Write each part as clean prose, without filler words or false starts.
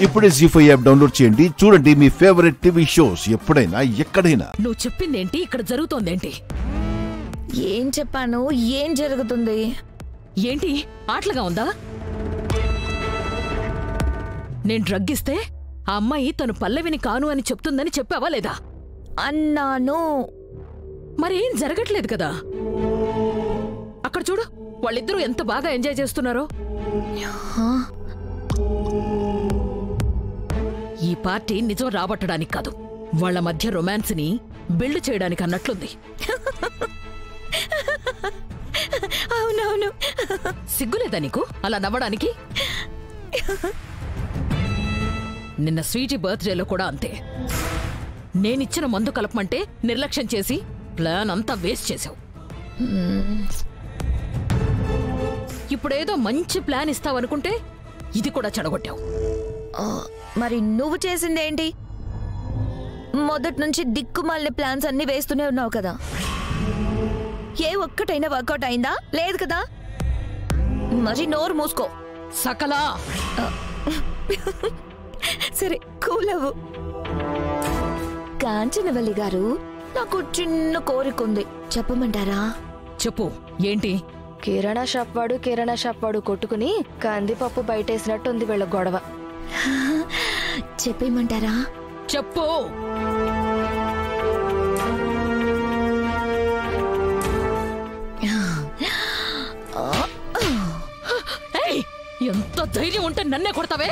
ఇప్పుడే జీ5 app download చేయండి. చూడండి మీ ఫేవరెట్ టీవీ షోస్ ఎప్పుడైనా ఎక్కడైనా. నువ్వు చెప్పిందేంటి? ఇక్కడ జరుగుతోందేంటి? ఏం చెప్పాను? ఏం జరుగుతుంది? ఏంటి ఆటలుగా ఉందా? నేను డ్రగ్ ఇస్తే ఆ అమ్మాయి తను పల్లవిని కాను అని చెప్తుందని చెప్పావా లేదా? అన్నాను. మరేం జరగట్లేదు కదా. అక్కడ చూడు, వాళ్ళిద్దరూ ఎంత బాగా ఎంజాయ్ చేస్తున్నారో. ఈ పార్టీ నిజం రాబట్టడానికి కాదు, వాళ్ల మధ్య రొమాన్స్ ని బిల్డ్ చేయడానికి అన్నట్లుంది. అవునవును. సిగ్గులేదా నీకు అలా నవ్వడానికి? నిన్న స్వీటీ బర్త్డేలో కూడా అంతే. నేనిచ్చిన మందు కలపమంటే నిర్లక్ష్యం చేసి ప్లాన్ అంతా వేస్ట్ చేసావు. ఇప్పుడేదో మంచి ప్లాన్ ఇస్తావనుకుంటే ఇది కూడా చెడగొట్టావు. మరి నువ్వు చేసిందేంటి? మొదటి నుంచి దిక్కుమాలిన ప్లాన్స్ అన్ని వేస్తూనే ఉన్నావు కదా. ఏ ఒక్కటైనా వర్కౌట్ అయిందా? లేదు కదా. మరి నోరు మూసుకో. సకలా సరే కూల్ అవ్వు. కాంచనవల్లి గారు, నాకు చిన్న కోరిక ఉంది, చెప్పమంటారా? చెప్పు. ఏంటి? కిరాణా షాప్ వాడు కొట్టుకుని కందిపప్పు బయటేసినట్టుంది వీళ్ళ గొడవ. చెప్పేయమంటారా? చెప్పు. ఎంత ధైర్యం ఉంటే నన్నే కొడతావే?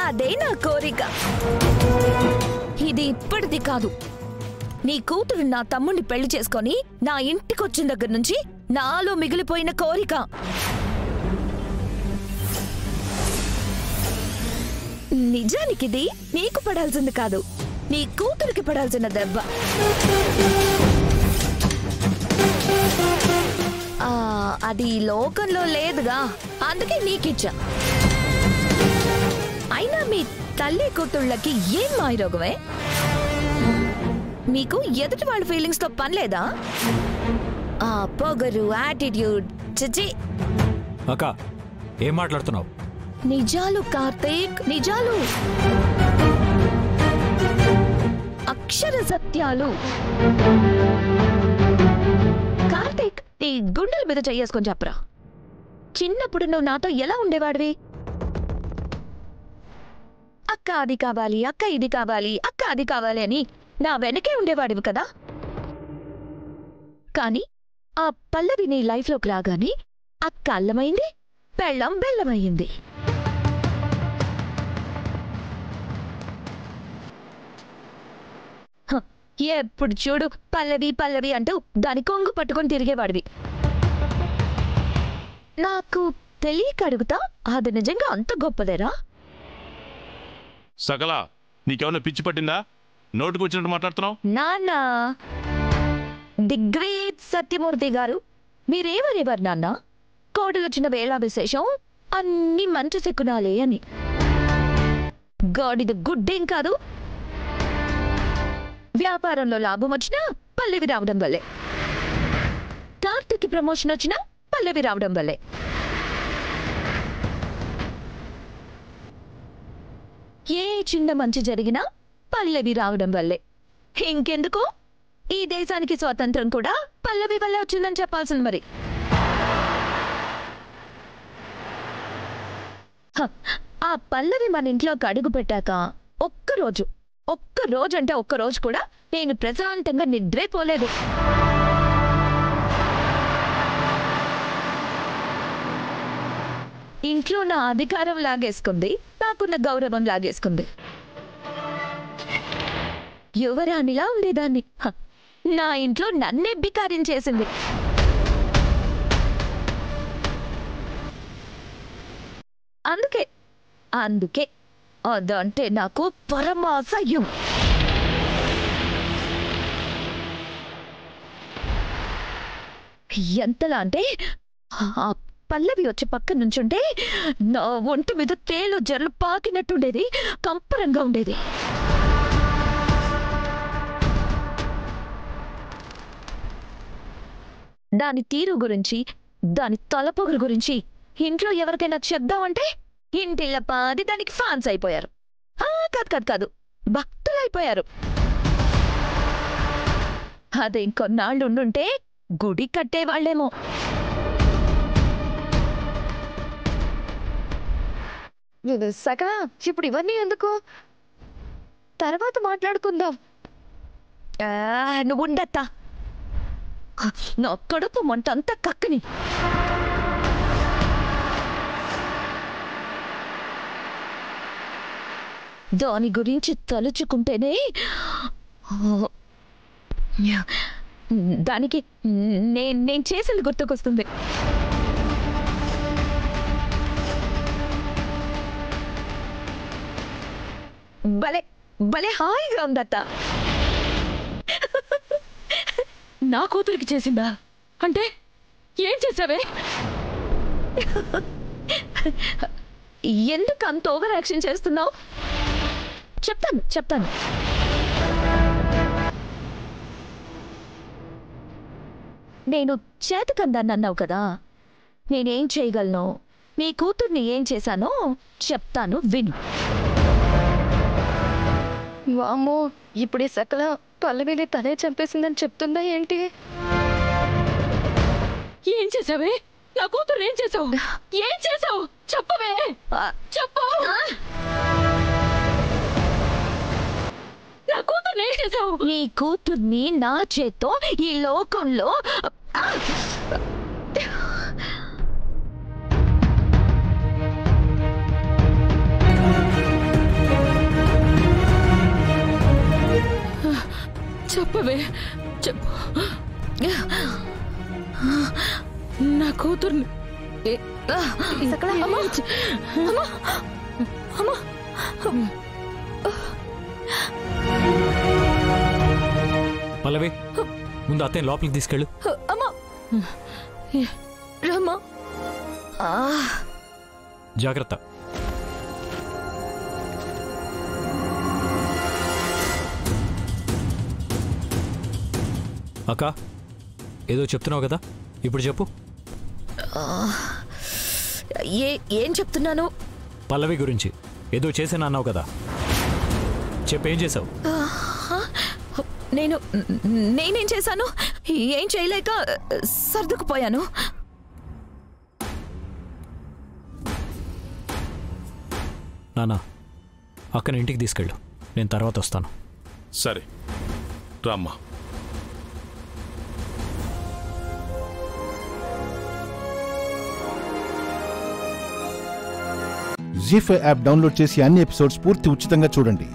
అదే నా కోరిక. ఇది ఇప్పటిది కాదు. నీ కూతురు నా తమ్ముడిని పెళ్లి చేసుకొని నా ఇంటికొచ్చిన దగ్గర నుంచి నాలో మిగిలిపోయిన కోరిక. నిజానికిది నీకు పడాల్సింది కాదు, నీ కూతురికి పడాల్సిన దెబ్బ. అది లోకంలో లేదుగా, అందుకే నీకిచ్చా. అయినా మీ తల్లి కూతుళ్ళకి ఏం మాయరోగమే? మీకు ఎదుటి వాళ్ళ ఫీలింగ్స్ తో పనిలేదా? ఆ పొగరు, యాటిట్యూడ్, చిచి. అక్క, ఏం మాట్లాడుతున్నావు? నిజాలు కార్తీక్, నిజాలు, అక్షర సత్యాలు. కార్తీక్, నీ గుండెల మీద చెయ్యేసుకొని చెప్పరా, చిన్నప్పుడు నువ్వు నాతో ఎలా ఉండేవాడివి? అక్క అది కావాలి, అక్క ఇది కావాలి, అక్క అది కావాలి అని నా వెనకే ఉండేవాడివి కదా. కానీ ఆ పల్లవి నీ లైఫ్లోకి రాగానే అక్క అల్లమైంది, పెళ్ళం బెల్లమయ్యింది. ఎప్పుడు చూడు పల్లవి పల్లవి అంటూ దాని కొంగు పట్టుకొని తిరిగేవాడివి. నాకు తెలియక అడుగుతా, అది నిజంగా అంత గొప్పదేరా? సకలా, నీకేమన్నా పిచ్చి పట్టిందా? నోటుకు వచ్చినట్టు మాట్లాడుతున్నావు. నాన్న, ది గ్రేట్ సత్యమూర్తి గారు, మీరేమనేవారు నాన్న? కోడలొచ్చిన వేళ విశేషం అన్ని మంచి శకునాలే అని. గాడిద గుడ్డేం కాదు. వ్యాపారంలో లాభం వచ్చినా పల్లవి రావడం వల్లే, కార్తీకి ప్రమోషన్ వచ్చినా పల్లవి రావడం వల్లే. ఏ చిన్న మంచి జరిగినా పల్లవి రావడం వల్లే. ఇంకెందుకు, ఈ దేశానికి స్వాతంత్రం కూడా పల్లవి వల్లే వచ్చిందని చెప్పాల్సింది మరి. ఆ పల్లవి మన ఇంట్లోకి అడుగు పెట్టాక ఒక్కరోజు అంటే ఒక్కరోజు కూడా నేను ప్రశాంతంగా నిద్రైపోలేదు. ఇంట్లో నా అధికారం లాగేసుకుంది, నాకున్న గౌరవం లాగేసుకుంది. యువరాణిలా ఉండేదాన్ని, నా ఇంట్లో నన్నే బికారించేసింది. అందుకే అందుకే అదంటే నాకు పరమాసహ్యం. ఎంతలా అంటే ఆ పల్లవి వచ్చి పక్క నుంచుంటే నా ఒంటి మీద తేలు జర్లు పాకినట్టుండేది, కంపరంగా ఉండేది. దాని తీరు గురించి, దాని తలపొగరు గురించి ఇంట్లో ఎవరికైనా చెప్దామంటే ఇంటిళ్ళ పాది దానికి ఫ్యాన్స్ అయిపోయారు. కాదు కాదు కాదు, భక్తులైపోయారు. అదే ఇంకొన్నాళ్ళు ఉండుంటే గుడి కట్టేవాళ్లేమో. సకల ఇప్పుడు ఇవన్నీ ఎందుకు? తర్వాత మాట్లాడుకుందాం. నువ్వు ఉండత్తా, నా కడుపు మంటంతా కక్కని. దాని గురించి తలుచుకుంటేనే దానికి నేను చేసింది గుర్తుకొస్తుంది. భలే భలే హాయిగా ఉందత్త. నా కూతురికి చేసిందా? అంటే ఏం చేసావే? ఎందుకు అంత ఓవర్ యాక్షన్ చేస్తున్నావు? చెప్తాను. నేను చేతకందాన్ని అన్నావు కదా, నేనేం చేయగలను, నీ కూతుర్ని ఏం చేశానో చెప్తాను, విను. వామ్మో, ఇప్పుడు ఈ సకల పల్లవిని తనే చంపేసిందని చెప్తుందా ఏంటి? ఏం చేసావే? నా కూతురు ఏం చేసావు? ఏం చేసావు? చెప్పవే, చెప్పు. నా కూతురు ఏం చేసావు? నీ కూతుర్ని నా చేత్తో ఈ లోకంలో చెప్పవే, చెప్పు. నా కూతుర్ని పల్లవి, ముందు అత్తయ్య లోపలికి తీసుకెళ్ళు. అమ్మా రమ్మా. జాగ్రత్త. అక్క, ఏదో చెప్తున్నావు కదా, ఇప్పుడు చెప్పు. ఏం చెప్తున్నాను? పల్లవి గురించి ఏదో చేసాను అన్నావు కదా, చెప్పేం చేసావు? నేనేం చేశాను? ఏం చేయలేక సర్దుకుపోయాను. నానా, అక్కని ఇంటికి తీసుకెళ్ళు, నేను తర్వాత వస్తాను. సరే రామ్మా. జీ5 యాప్ డౌన్లోడ్ చేసి అన్ని ఎపిసోడ్స్ పూర్తి ఉచితంగా చూడండి.